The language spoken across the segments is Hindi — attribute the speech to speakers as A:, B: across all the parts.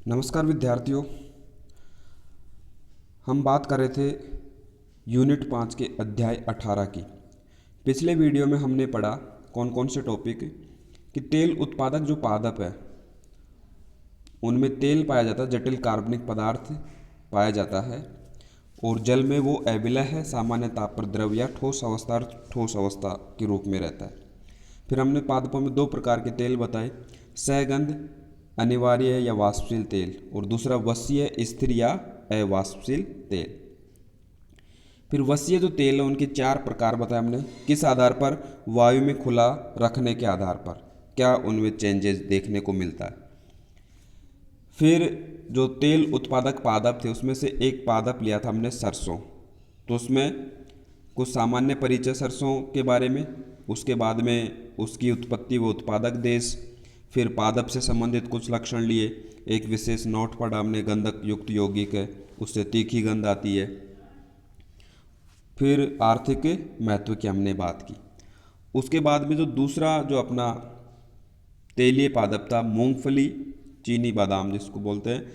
A: नमस्कार विद्यार्थियों। हम बात कर रहे थे यूनिट 5 के अध्याय 18 की। पिछले वीडियो में हमने पढ़ा कौन कौन से टॉपिक कि तेल उत्पादक जो पादप है उनमें तेल पाया जाता है, जटिल कार्बनिक पदार्थ पाया जाता है और जल में वो अविलय है, सामान्य ताप पर द्रव या ठोस अवस्था और ठोस अवस्था के रूप में रहता है। फिर हमने पादपों में दो प्रकार के तेल बताए, सहगंध अनिवार्य या वाष्पशील तेल और दूसरा वसीय स्थिर या अवाष्पशील तेल। फिर वसीय जो तेल है उनके चार प्रकार बताए हमने, किस आधार पर? वायु में खुला रखने के आधार पर क्या उनमें चेंजेस देखने को मिलता है। फिर जो तेल उत्पादक पादप थे उसमें से एक पादप लिया था हमने सरसों, तो उसमें कुछ सामान्य परिचय सरसों के बारे में, उसके बाद में उसकी उत्पत्ति व उत्पादक देश, फिर पादप से संबंधित कुछ लक्षण लिए, एक विशेष नोट पढ़ा हमने गंधक युक्त यौगिक है, उससे तीखी गंध आती है। फिर आर्थिक महत्व की हमने बात की। उसके बाद में जो दूसरा जो अपना तेलीय पादप था मूंगफली चीनी बादाम जिसको बोलते हैं,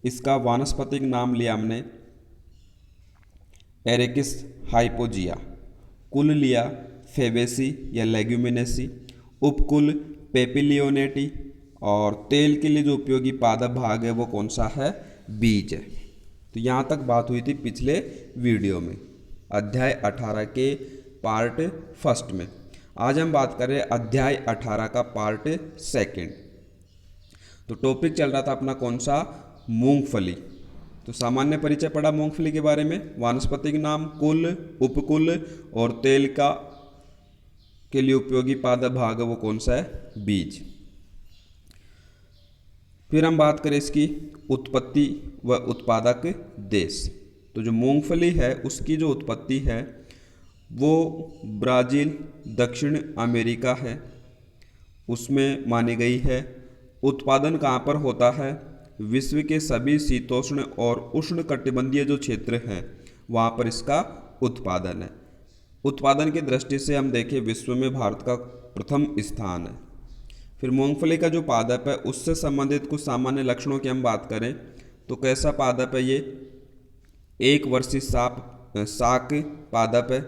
A: इसका वानस्पतिक नाम लिया हमने एरेकिस हाइपोजिया, कुल लिया फेबेसी या लेग्यूमिनेसी, उपकुल पेपिलियोनेटी और तेल के लिए जो उपयोगी पादप भाग है वो कौन सा है? बीज है। तो यहाँ तक बात हुई थी पिछले वीडियो में अध्याय 18 के पार्ट फर्स्ट में। आज हम बात कर रहे हैं अध्याय 18 का पार्ट सेकंड। तो टॉपिक चल रहा था अपना कौन सा? मूंगफली। तो सामान्य परिचय पढ़ा मूंगफली के बारे में, वानस्पतिक नाम, कुल, उपकुल और तेल का के लिए उपयोगी पादप भाग वो कौन सा है? बीज। फिर हम बात करें इसकी उत्पत्ति व उत्पादक देश। तो जो मूंगफली है उसकी जो उत्पत्ति है वो ब्राज़ील दक्षिण अमेरिका है उसमें मानी गई है। उत्पादन कहाँ पर होता है? विश्व के सभी शीतोष्ण और उष्ण कटिबंधीय जो क्षेत्र हैं वहाँ पर इसका उत्पादन है। उत्पादन की दृष्टि से हम देखें विश्व में भारत का प्रथम स्थान है। फिर मूंगफली का जो पादप है उससे संबंधित कुछ सामान्य लक्षणों की हम बात करें तो कैसा पादप है ये? एक वर्षीय शाक पादप है।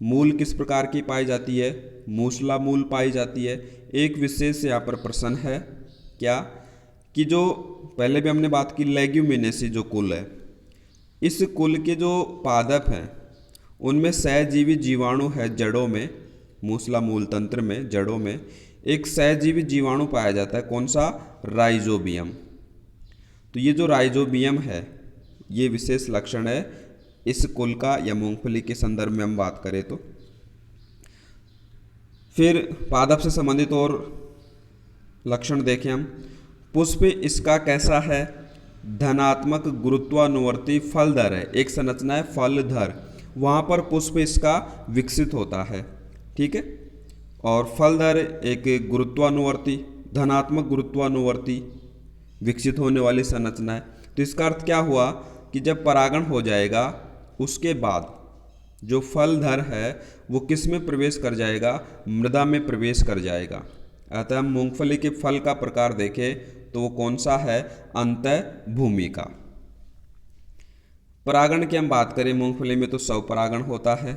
A: मूल किस प्रकार की पाई जाती है? मूसला मूल पाई जाती है। एक विशेष यहाँ पर प्रश्न है क्या कि जो पहले भी हमने बात की लेग्यूमिनेसी जो कुल है, इस कुल के जो पादप हैं उनमें सहजीवी जीवाणु है जड़ों में, मूसला मूल तंत्र में जड़ों में एक सहजीवी जीवाणु पाया जाता है, कौन सा? राइजोबियम। तो ये जो राइजोबियम है ये विशेष लक्षण है इस कुल का या मूंगफली के संदर्भ में हम बात करें तो। फिर पादप से संबंधित और लक्षण देखें हम। पुष्प इसका कैसा है? धनात्मक गुरुत्वानुवर्ती फलधर है। एक संरचना है फलधर, वहाँ पर पुष्प इसका विकसित होता है, ठीक है। और फलधर एक गुरुत्वानुवर्ती धनात्मक गुरुत्वानुवर्ती विकसित होने वाली संरचना है। तो इसका अर्थ क्या हुआ कि जब परागण हो जाएगा उसके बाद जो फलधर है वो किस में प्रवेश कर जाएगा? मृदा में प्रवेश कर जाएगा। अतः हम मूंगफली के फल का प्रकार देखें तो वो कौन सा है? अंतःभूमि का। परागण की हम बात करें मूंगफली में तो स्वपरागण होता है।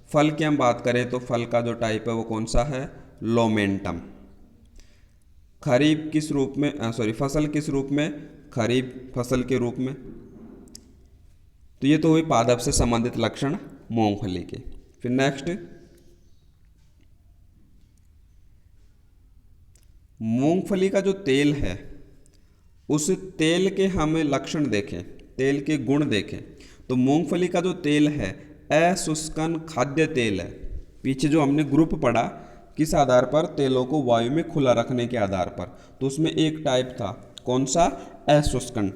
A: फल की हम बात करें तो फल का जो टाइप है वो कौन सा है? लोमेंटम। खरीफ किस रूप में फसल किस रूप में? खरीफ फसल के रूप में। तो ये तो हुई पादप से संबंधित लक्षण मूंगफली के। फिर नेक्स्ट मूंगफली का जो तेल है उस तेल के हमें लक्षण देखें, तेल के गुण देखें तो मूंगफली का जो तेल है अशुष्कन खाद्य तेल है। पीछे जो हमने ग्रुप पढ़ा किस आधार पर? तेलों को वायु में खुला रखने के आधार पर, तो उसमें एक टाइप था कौन सा? अशुष्कन।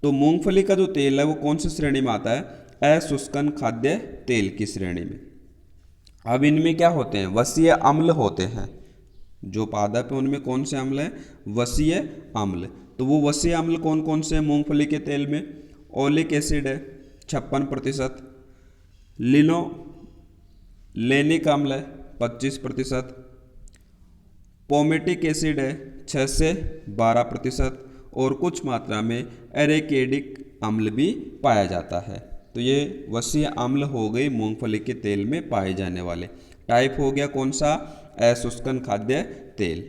A: तो मूंगफली का जो तेल है वो कौन सी श्रेणी में आता है? अशुष्कन खाद्य तेल की श्रेणी में। अब इनमें क्या होते हैं? वसीय अम्ल होते हैं। जो पादप है उनमें कौन से अम्ल है? वसीय अम्ल। तो वो वसीय अम्ल कौन कौन से हैं मूंगफली के तेल में? ओलिक एसिड है 56%, लिनोलेनिक अम्ल है 25%, पोमेटिक एसिड है 6 से 12% और कुछ मात्रा में एरेकेडिक अम्ल भी पाया जाता है। तो ये वसीय अम्ल हो गए मूंगफली के तेल में पाए जाने वाले। टाइप हो गया कौन सा? अशुष्कन खाद्य तेल।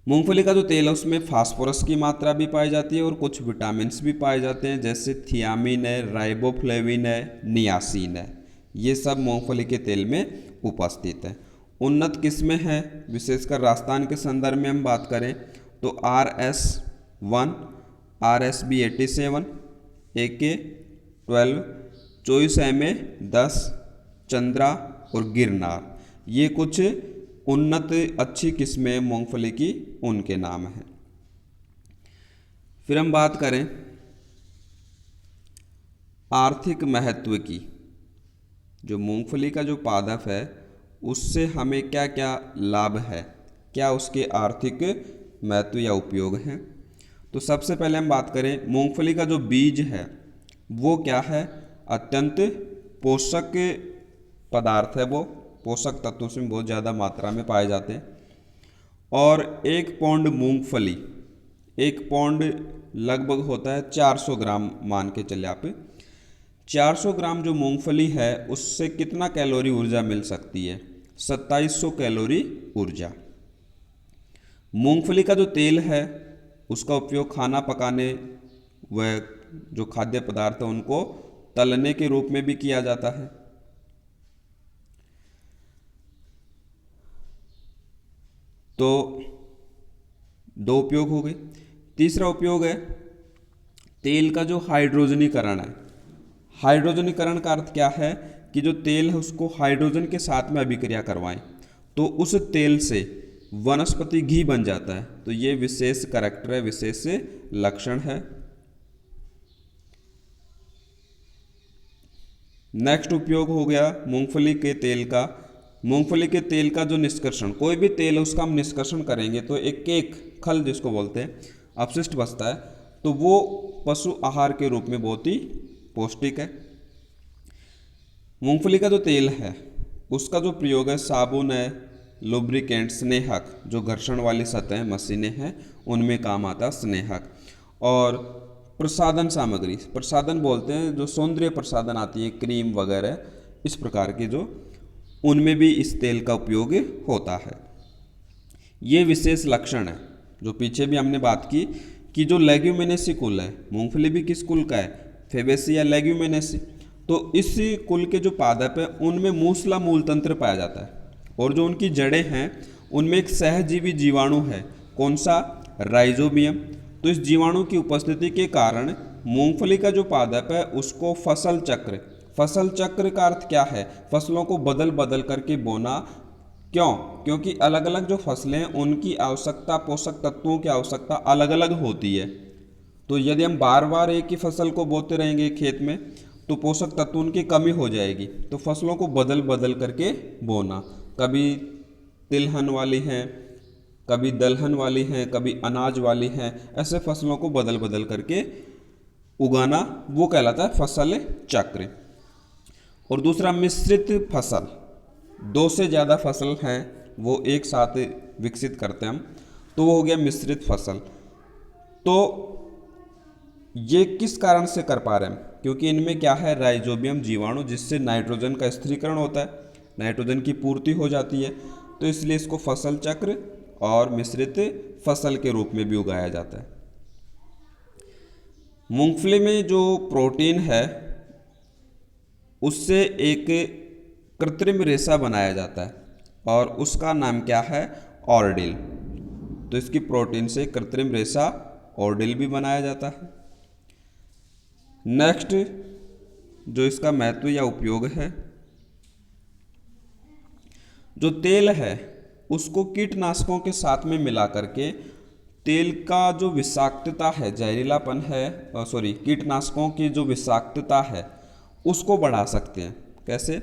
A: मूंगफली का जो तेल है उसमें फास्फोरस की मात्रा भी पाई जाती है और कुछ विटामिन भी पाए जाते हैं, जैसे थियामिन है, राइबोफ्लेविन है, नियासिन है। ये सब मूंगफली के तेल में उपस्थित है। उन्नत किस्में हैं, विशेषकर राजस्थान के संदर्भ में हम बात करें तो RS1, RSB 87, AK 12, choice MA 10, Chandra और गिरनार, ये कुछ उन्नत अच्छी किस्में मूंगफली की उनके नाम हैं। फिर हम बात करें आर्थिक महत्व की। जो मूंगफली का जो पादप है उससे हमें क्या क्या लाभ है, क्या उसके आर्थिक महत्व या उपयोग हैं। तो सबसे पहले हम बात करें मूंगफली का जो बीज है वो क्या है? अत्यंत पोषक पदार्थ है, वो पोषक तत्वों से बहुत ज़्यादा मात्रा में पाए जाते हैं। और 1 पौंड मूंगफली, 1 पौंड लगभग होता है 400 ग्राम, मान के चले आप। 400 ग्राम जो मूंगफली है उससे कितना कैलोरी ऊर्जा मिल सकती है? 2700 कैलोरी ऊर्जा। मूंगफली का जो तेल है उसका उपयोग खाना पकाने व जो खाद्य पदार्थ है उनको तलने के रूप में भी किया जाता है। तो 2 उपयोग हो गए। तीसरा उपयोग है तेल का जो हाइड्रोजनीकरण है। हाइड्रोजनीकरण का अर्थ क्या है कि जो तेल है उसको हाइड्रोजन के साथ में अभिक्रिया करवाएं तो उस तेल से वनस्पति घी बन जाता है। तो ये विशेष करैक्टर है, विशेष लक्षण है। नेक्स्ट उपयोग हो गया मूंगफली के तेल का। मूंगफली के तेल का जो निष्कर्षण, कोई भी तेल है उसका हम निष्कर्षण करेंगे तो एक केक खल जिसको बोलते हैं अपशिष्ट बचता है, तो वो पशु आहार के रूप में बहुत ही पौष्टिक है। मूंगफली का जो तेल है उसका जो प्रयोग है साबुन है, लुब्रिकेंट, स्नेहक, जो घर्षण वाली सतह मशीनें हैं उनमें काम आता है स्नेहक। और प्रसाधन सामग्री, प्रसाधन बोलते हैं जो सौंदर्य प्रसाधन आती है, क्रीम वगैरह, इस प्रकार के जो, उनमें भी इस तेल का उपयोग होता है। ये विशेष लक्षण है जो पीछे भी हमने बात की कि जो लेग्यूमिनेसी कुल है, मूंगफली भी किस कुल का है? फेबेसी या लेग्यूमिनेसी। तो इस कुल के जो पादप है उनमें मूसला मूल तंत्र पाया जाता है और जो उनकी जड़ें हैं उनमें एक सहजीवी जीवाणु है, कौन सा? राइजोबियम। तो इस जीवाणु की उपस्थिति के कारण मूंगफली का जो पादप है उसको फसल चक्र, फसल चक्र का अर्थ क्या है? फसलों को बदल बदल करके बोना। क्यों? क्योंकि अलग अलग जो फसलें हैं उनकी आवश्यकता, पोषक तत्वों की आवश्यकता अलग अलग होती है। तो यदि हम बार बार एक ही फसल को बोते रहेंगे खेत में तो पोषक तत्वों की कमी हो जाएगी। तो फसलों को बदल बदल करके बोना, कभी तिलहन वाली हैं, कभी दलहन वाली हैं, कभी अनाज वाली हैं, ऐसे फसलों को बदल बदल करके उगाना, वो कहलाता है फसल चक्र। और दूसरा मिश्रित फसल, 2 से ज़्यादा फसल हैं वो एक साथ विकसित करते हैं हम, तो वो हो गया मिश्रित फसल। तो ये किस कारण से कर पा रहे हैं? क्योंकि इनमें क्या है? राइजोबियम जीवाणु, जिससे नाइट्रोजन का स्थिरीकरण होता है, नाइट्रोजन की पूर्ति हो जाती है। तो इसलिए इसको फसल चक्र और मिश्रित फसल के रूप में भी उगाया जाता है। मूंगफली में जो प्रोटीन है उससे एक कृत्रिम रेशा बनाया जाता है और उसका नाम क्या है? ऑर्डिल। तो इसकी प्रोटीन से कृत्रिम रेशा ऑर्डिल भी बनाया जाता है। नेक्स्ट जो इसका महत्व या उपयोग है, जो तेल है उसको कीटनाशकों के साथ में मिला करके तेल का जो विषाक्तता है, जहरीलापन है, कीटनाशकों की जो विषाक्तता है उसको बढ़ा सकते हैं। कैसे?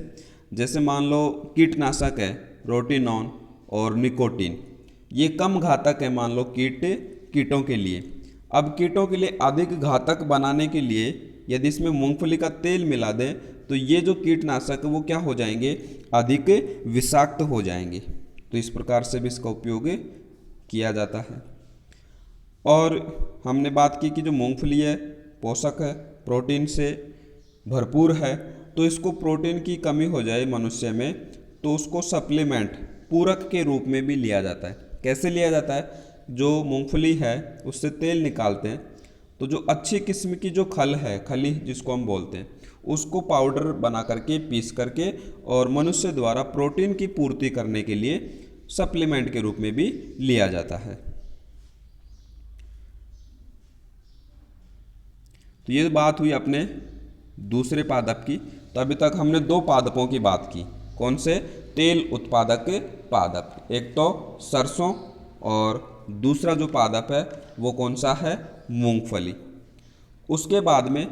A: जैसे मान लो कीटनाशक है रोटिनॉन और निकोटीन, ये कम घातक है मान लो कीटों के लिए। अब कीटों के लिए अधिक घातक बनाने के लिए यदि इसमें मूंगफली का तेल मिला दें तो ये जो कीटनाशक है वो क्या हो जाएंगे? अधिक विषाक्त हो जाएंगे। तो इस प्रकार से भी इसका उपयोग किया जाता है। और हमने बात की कि जो मूंगफली है पोषक है, प्रोटीन से भरपूर है, तो इसको प्रोटीन की कमी हो जाए मनुष्य में तो उसको सप्लीमेंट, पूरक के रूप में भी लिया जाता है। कैसे लिया जाता है? जो मूंगफली है उससे तेल निकालते हैं, तो जो अच्छी किस्म की जो खल है, खली जिसको हम बोलते हैं, उसको पाउडर बना करके पीस करके और मनुष्य द्वारा प्रोटीन की पूर्ति करने के लिए सप्लीमेंट के रूप में भी लिया जाता है। तो ये बात हुई अपने दूसरे पादप की। तो अभी तक हमने दो पादपों की बात की। कौन से? तेल उत्पादक पादप। एक तो सरसों और दूसरा जो पादप है वो कौन सा है? मूंगफली। उसके बाद में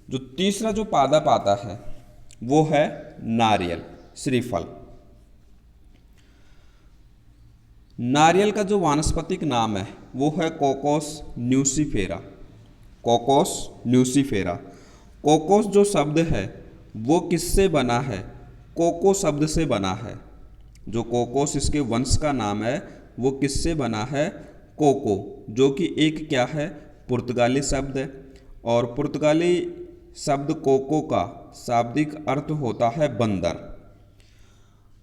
A: जो तीसरा जो पादप आता है वो है नारियल, श्रीफल। नारियल का जो वानस्पतिक नाम है वो है Cocos nucifera. Cocos nucifera. Cocos जो शब्द है वो किससे बना है? कोको शब्द से बना है। जो कोकोस इसके वंश का नाम है वो किससे बना है? कोको, जो कि एक क्या है? पुर्तगाली शब्द है। और पुर्तगाली शब्द कोको का शाब्दिक अर्थ होता है बंदर।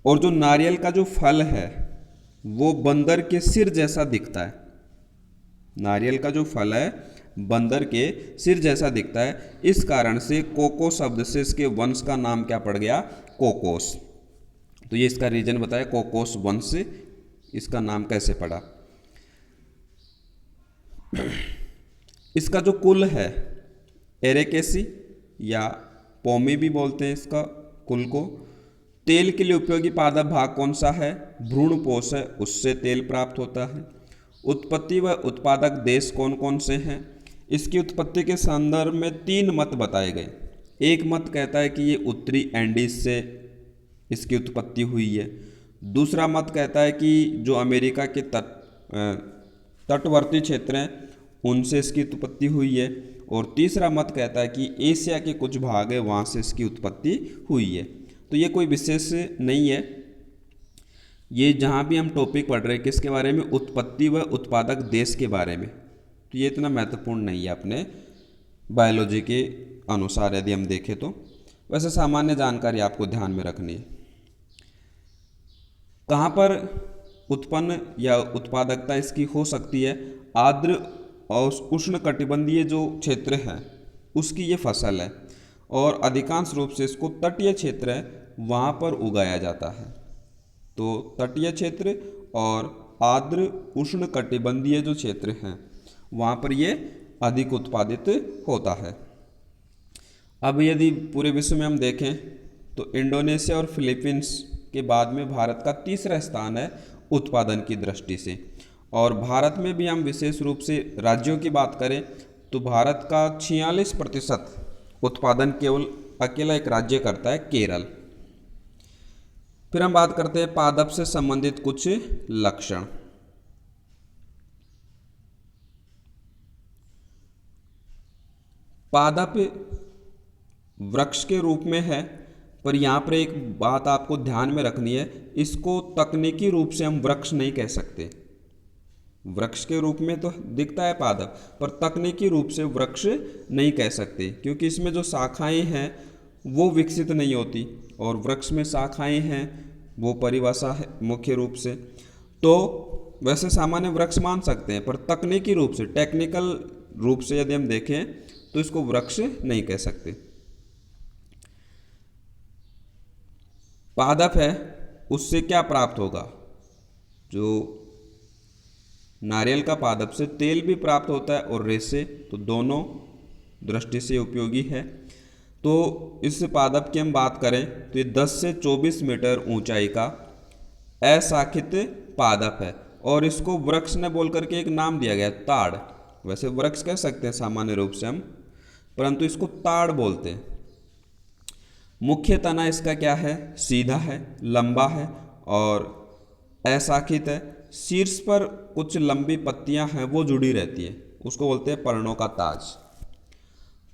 A: और जो नारियल का जो फल है वो बंदर के सिर जैसा दिखता है। नारियल का जो फल है बंदर के सिर जैसा दिखता है, इस कारण से कोको शब्द से इसके वंश का नाम क्या पड़ गया? कोकोस। तो ये इसका रीजन बताया, कोकोस वंश इसका नाम कैसे पड़ा। इसका जो कुल है एरेकेसी या पोमी भी बोलते हैं इसका कुल को। तेल के लिए उपयोगी पादप भाग कौन सा है? भ्रूणपोष है, उससे तेल प्राप्त होता है। उत्पत्ति व उत्पादक देश कौन कौन से हैं? इसकी उत्पत्ति के संदर्भ में 3 मत बताए गए। एक मत कहता है कि ये उत्तरी एंडीज से इसकी उत्पत्ति हुई है। दूसरा मत कहता है कि जो अमेरिका के तटवर्ती क्षेत्र हैं उनसे इसकी उत्पत्ति हुई है। और तीसरा मत कहता है कि एशिया के कुछ भाग है वहाँ से इसकी उत्पत्ति हुई है। तो ये कोई विशेष नहीं है। ये जहाँ भी हम टॉपिक पढ़ रहे हैं किसके बारे में? उत्पत्ति व उत्पादक देश के बारे में। तो ये इतना महत्वपूर्ण नहीं है अपने बायोलॉजी के अनुसार यदि हम देखें तो। वैसे सामान्य जानकारी आपको ध्यान में रखनी है। कहाँ पर उत्पन्न या उत्पादकता इसकी हो सकती है? आर्द्र और उष्णकटिबंधीय जो क्षेत्र है उसकी ये फसल है, और अधिकांश रूप से इसको तटीय क्षेत्र है वहाँ पर उगाया जाता है। तो तटीय क्षेत्र और आर्द्र उष्णकटिबंधीय जो क्षेत्र हैं वहाँ पर ये अधिक उत्पादित होता है। अब यदि पूरे विश्व में हम देखें तो इंडोनेशिया और फिलीपींस के बाद में भारत का तीसरा स्थान है उत्पादन की दृष्टि से। और भारत में भी हम विशेष रूप से राज्यों की बात करें तो भारत का 46% उत्पादन केवल अकेला एक राज्य करता है, केरल। फिर हम बात करते हैं पादप से संबंधित कुछ लक्षण। पादप वृक्ष के रूप में है, पर यहाँ पर एक बात आपको ध्यान में रखनी है, इसको तकनीकी रूप से हम वृक्ष नहीं कह सकते। वृक्ष के रूप में तो दिखता है पादप, पर तकनीकी रूप से वृक्ष नहीं कह सकते, क्योंकि इसमें जो शाखाएं हैं वो विकसित नहीं होती, और वृक्ष में शाखाएं हैं वो परिभाषा है मुख्य रूप से। तो वैसे सामान्य वृक्ष मान सकते हैं, पर तकनीकी रूप से, टेक्निकल रूप से यदि हम देखें तो इसको वृक्ष नहीं कह सकते। पादप है उससे क्या प्राप्त होगा? जो नारियल का पादप से तेल भी प्राप्त होता है और रेशे, तो दोनों दृष्टि से उपयोगी है। तो इस पादप की हम बात करें तो ये 10 से 24 मीटर ऊंचाई का अशाखित पादप है, और इसको वृक्ष ने बोल करके एक नाम दिया गया, ताड़। वैसे वृक्ष कह सकते हैं सामान्य रूप से हम, परंतु इसको ताड़ बोलते हैं। मुख्य तना इसका क्या है? सीधा है, लंबा है और अशाखित है। शीर्ष पर कुछ लंबी पत्तियां हैं वो जुड़ी रहती है, उसको बोलते हैं पर्णों का ताज।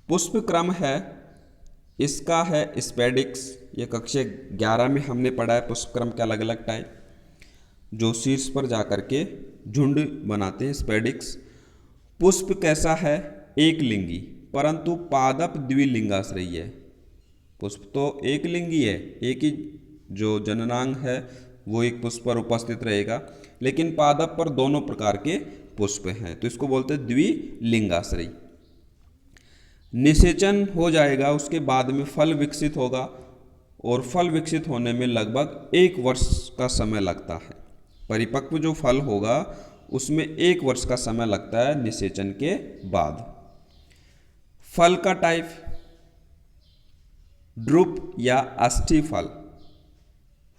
A: पुष्प क्रम है इसका है स्पेडिक्स। ये कक्षा 11 में हमने पढ़ा है पुष्प क्रम के अलग अलग टाइप। जो शीर्ष पर जाकर के झुंड बनाते हैं, स्पेडिक्स। पुष्प कैसा है? एक लिंगी, परंतु पादप द्विलिंगाश्रयी है। पुष्प तो एक लिंगी है, एक ही जो जननांग है वो एक पुष्प पर उपस्थित रहेगा, लेकिन पादप पर दोनों प्रकार के पुष्प हैं, तो इसको बोलते हैं द्विलिंगाश्रयी। निषेचन हो जाएगा, उसके बाद में फल विकसित होगा, और फल विकसित होने में लगभग 1 वर्ष का समय लगता है। परिपक्व जो फल होगा उसमें 1 वर्ष का समय लगता है निषेचन के बाद। फल का टाइप, ड्रुप या अस्थि फल।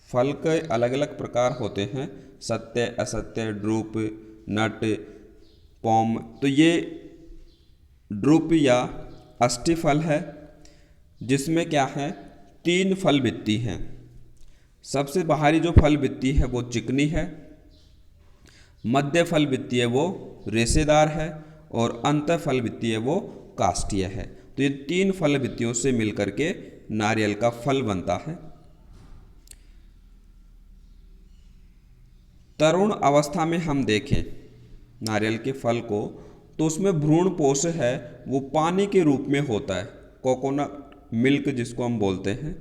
A: फल के अलग अलग प्रकार होते हैं, सत्य, असत्य, ड्रुप, नट, पॉम। तो ये ड्रुप या अस्थि फल है, जिसमें क्या है, 3 फल भित्ति हैं। सबसे बाहरी जो फल भित्ति है वो चिकनी है, मध्य फल भित्ति है वो रेशेदार है, और अंत फल भित्ति है वो काष्ठीय है। तो ये 3 फल भित्तियों से मिलकर के नारियल का फल बनता है। तरुण अवस्था में हम देखें नारियल के फल को, तो उसमें भ्रूण पोष है वो पानी के रूप में होता है, कोकोनट मिल्क जिसको हम बोलते हैं।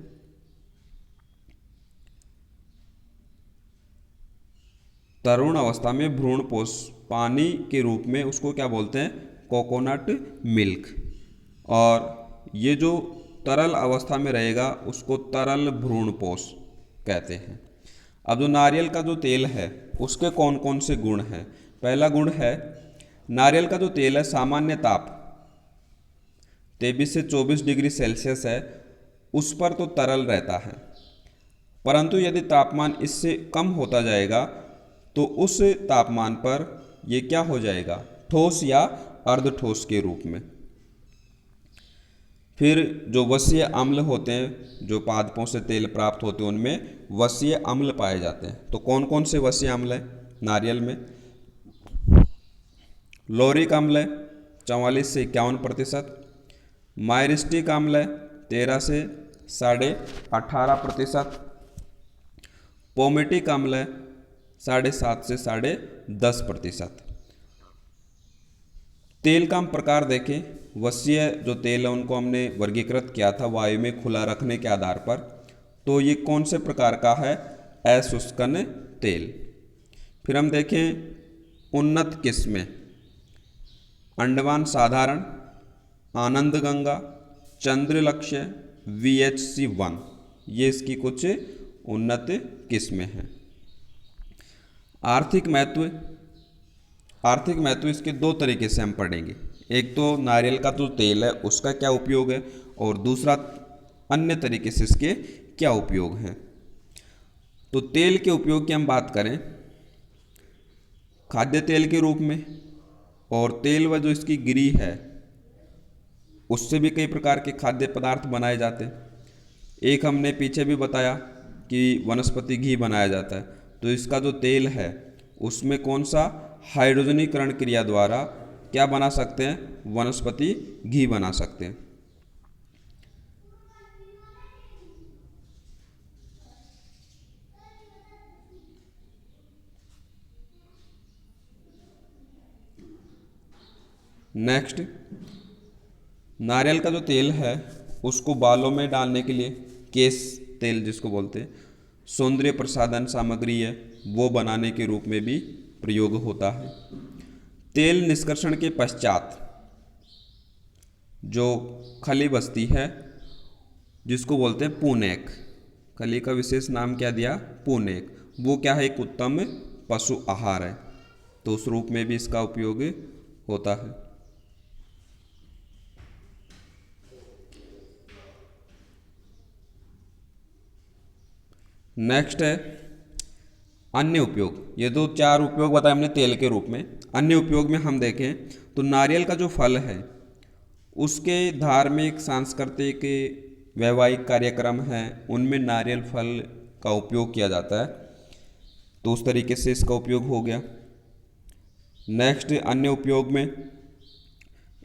A: तरुण अवस्था में भ्रूण पोष पानी के रूप में, उसको क्या बोलते हैं, कोकोनट मिल्क। और ये जो तरल अवस्था में रहेगा उसको तरल भ्रूण पोष कहते हैं। अब जो नारियल का जो तेल है उसके कौन कौन से गुण हैं? पहला गुण है, नारियल का जो तेल है सामान्य ताप 23 से 24 डिग्री सेल्सियस है, उस पर तो तरल रहता है, परंतु यदि तापमान इससे कम होता जाएगा तो उस तापमान पर ये क्या हो जाएगा, ठोस या अर्धठोस के रूप में। फिर जो वसीय अम्ल होते हैं, जो पादपों से तेल प्राप्त होते हैं, उनमें वसीय अम्ल पाए जाते हैं। तो कौन कौन से वसीय अम्ल हैं नारियल में? लॉरिक अम्ल है 44 से 51%, मायरिस्टिक अम्ल है 13 से 18.5%, पोमेटिक अम्ल है 7.5 से 10.5%। तेल का हम प्रकार देखें, वसीय जो तेल है उनको हमने वर्गीकृत किया था वायु में खुला रखने के आधार पर, तो ये कौन से प्रकार का है? अशुष्कन तेल। फिर हम देखें उन्नत किस्में, अंडमान साधारण, आनंद गंगा, चंद्रलक्ष्य, VHC1, ये इसकी कुछ उन्नत किस्में हैं। आर्थिक महत्व, आर्थिक महत्व इसके 2 तरीके से हम पढ़ेंगे। एक तो नारियल का जो तेल है उसका क्या उपयोग है, और दूसरा अन्य तरीके से इसके क्या उपयोग हैं। तो तेल के उपयोग की हम बात करें, खाद्य तेल के रूप में, और तेल व जो इसकी गिरी है उससे भी कई प्रकार के खाद्य पदार्थ बनाए जाते हैं। एक हमने पीछे भी बताया कि वनस्पति घी बनाया जाता है, तो इसका जो तेल है उसमें कौन सा हाइड्रोजनीकरण क्रिया द्वारा क्या बना सकते हैं, वनस्पति घी बना सकते हैं। नेक्स्ट, नारियल का जो तेल है उसको बालों में डालने के लिए, केश तेल जिसको बोलते हैं, सौंदर्य प्रसाधन सामग्री है वो बनाने के रूप में भी प्रयोग होता है। तेल निष्कर्षण के पश्चात जो खली बचती है जिसको बोलते हैं पूनेक, खली का विशेष नाम क्या दिया, पूनेक, वो क्या है, एक उत्तम पशु आहार है, तो उस रूप में भी इसका उपयोग होता है। नेक्स्ट है अन्य उपयोग। ये तो 4 उपयोग बताए हमने तेल के रूप में। अन्य उपयोग में हम देखें तो नारियल का जो फल है उसके धार्मिक, सांस्कृतिक, वैवाहिक कार्यक्रम हैं, उनमें नारियल फल का उपयोग किया जाता है, तो उस तरीके से इसका उपयोग हो गया। नेक्स्ट अन्य उपयोग में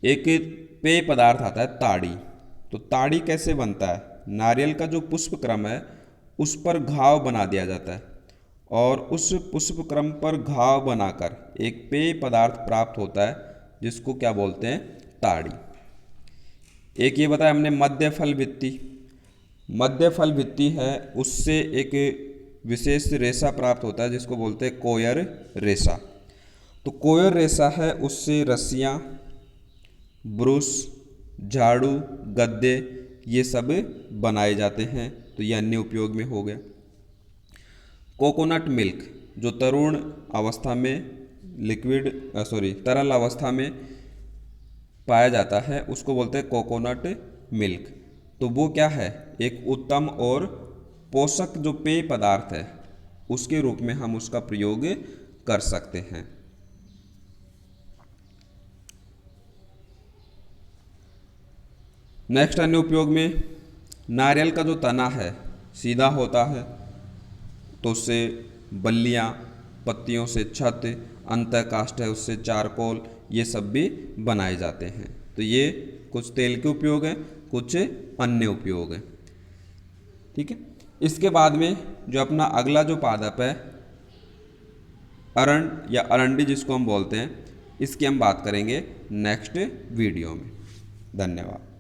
A: एक पेय पदार्थ आता है ताड़ी। तो ताड़ी कैसे बनता है, नारियल का जो पुष्प क्रम है उस पर घाव बना दिया जाता है, और उस पुष्प क्रम पर घाव बनाकर एक पेय पदार्थ प्राप्त होता है जिसको क्या बोलते हैं, ताड़ी। एक ये बताया हमने मध्य फल भित्ति। मध्य फल भित्ति है, उससे एक विशेष रेशा प्राप्त होता है जिसको बोलते हैं कोयर रेशा। तो कोयर रेशा है, उससे रस्सियाँ, ब्रुश, झाड़ू, गद्दे ये सब बनाए जाते हैं। तो ये अन्य उपयोग में हो गया। कोकोनट मिल्क जो तरुण अवस्था में तरल अवस्था में पाया जाता है उसको बोलते हैं कोकोनट मिल्क। तो वो क्या है, एक उत्तम और पोषक जो पेय पदार्थ है उसके रूप में हम उसका प्रयोग कर सकते हैं। नेक्स्ट अन्य उपयोग में, नारियल का जो तना है सीधा होता है तो उससे बल्लियाँ, पत्तियों से छत, अंतःकाष्ठ है उससे चारकोल ये सब भी बनाए जाते हैं। तो ये कुछ तेल के उपयोग हैं, कुछ अन्य उपयोग हैं। ठीक है, इसके बाद में जो अपना अगला जो पादप है अरंड या अरंडी जिसको हम बोलते हैं, इसकी हम बात करेंगे नेक्स्ट वीडियो में। धन्यवाद।